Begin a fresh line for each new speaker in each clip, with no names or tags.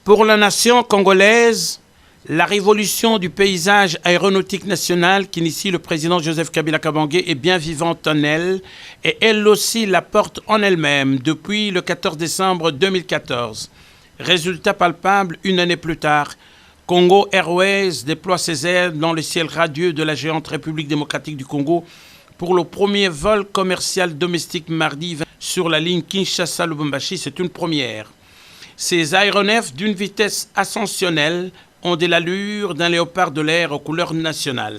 Pour la nation congolaise, la révolution du paysage aéronautique national qu'initie le président Joseph Kabila Kabange est bien vivante en elle et elle aussi la porte en elle-même depuis le 14 décembre 2014. Résultat palpable, une année plus tard, Congo Airways déploie ses ailes dans le ciel radieux de la géante République démocratique du Congo pour le premier vol commercial domestique mardi sur la ligne Kinshasa-Lubumbashi. C'est une première. Ces aéronefs d'une vitesse ascensionnelle ont de l'allure d'un léopard de l'air aux couleurs nationales.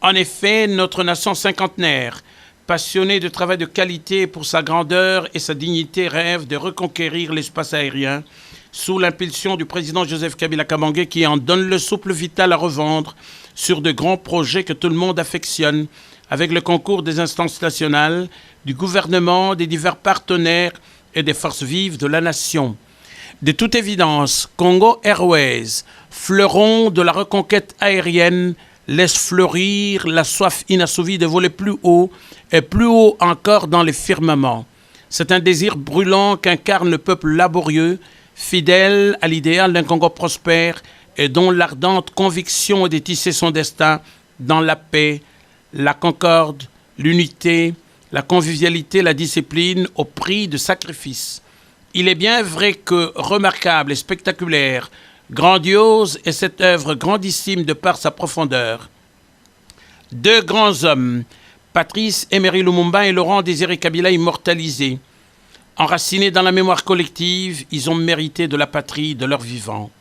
En effet, notre nation cinquantenaire, passionnée de travail de qualité pour sa grandeur et sa dignité, rêve de reconquérir l'espace aérien sous l'impulsion du président Joseph Kabila Kabange qui en donne le souffle vital à revendre sur de grands projets que tout le monde affectionne avec le concours des instances nationales, du gouvernement, des divers partenaires et des forces vives de la nation. De toute évidence, Congo Airways, fleuron de la reconquête aérienne, laisse fleurir la soif inassouvie de voler plus haut et plus haut encore dans les firmaments. C'est un désir brûlant qu'incarne le peuple laborieux, fidèle à l'idéal d'un Congo prospère et dont l'ardente conviction est de tisser son destin dans la paix, la concorde, l'unité, la convivialité, la discipline au prix de sacrifices. Il est bien vrai que remarquable et spectaculaire, grandiose est cette œuvre grandissime de par sa profondeur. Deux grands hommes, Patrice Emery Lumumba et Laurent Désiré Kabila immortalisés. Enracinés dans la mémoire collective, ils ont mérité de la patrie de leur vivant.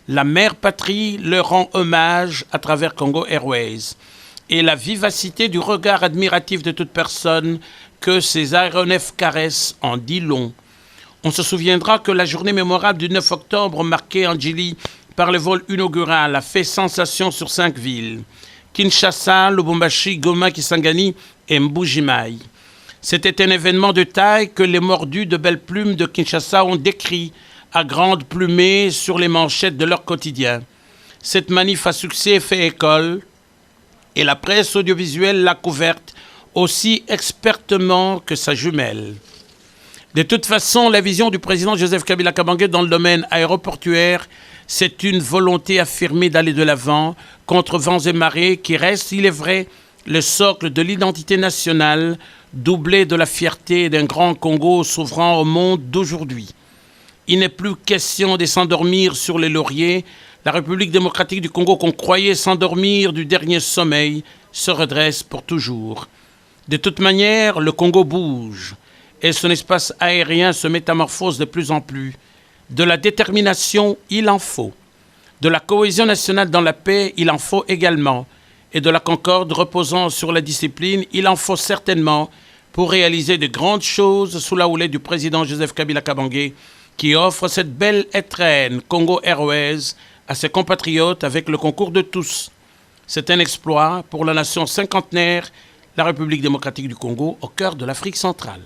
La mère patrie leur rend hommage à travers Congo Airways. Et la vivacité du regard admiratif de toute personne que ces aéronefs caressent en dit long. On se souviendra que la journée mémorable du 9 octobre, marquée en Djili par le vol inaugural, a fait sensation sur 5 villes. Kinshasa, Lubumbashi, Goma, Kisangani et Mbuji-Mayi. C'était un événement de taille que les mordus de belles plumes de Kinshasa ont décrit à grandes plumées sur les manchettes de leur quotidien. Cette manif à succès fait école et la presse audiovisuelle l'a couverte aussi expertement que sa jumelle. De toute façon, la vision du président Joseph Kabila Kabange dans le domaine aéroportuaire, c'est une volonté affirmée d'aller de l'avant contre vents et marées qui reste, il est vrai, le socle de l'identité nationale, doublé de la fierté d'un grand Congo s'ouvrant au monde d'aujourd'hui. Il n'est plus question de s'endormir sur les lauriers. La République démocratique du Congo qu'on croyait s'endormir du dernier sommeil se redresse pour toujours. De toute manière, le Congo bouge et son espace aérien se métamorphose de plus en plus. De la détermination, il en faut. De la cohésion nationale dans la paix, il en faut également. Et de la concorde reposant sur la discipline, il en faut certainement pour réaliser de grandes choses sous la houlette du président Joseph Kabila Kabange qui offre cette belle étrenne Congo Airways à ses compatriotes avec le concours de tous. C'est un exploit pour la nation cinquantenaire, la République démocratique du Congo, au cœur de l'Afrique centrale.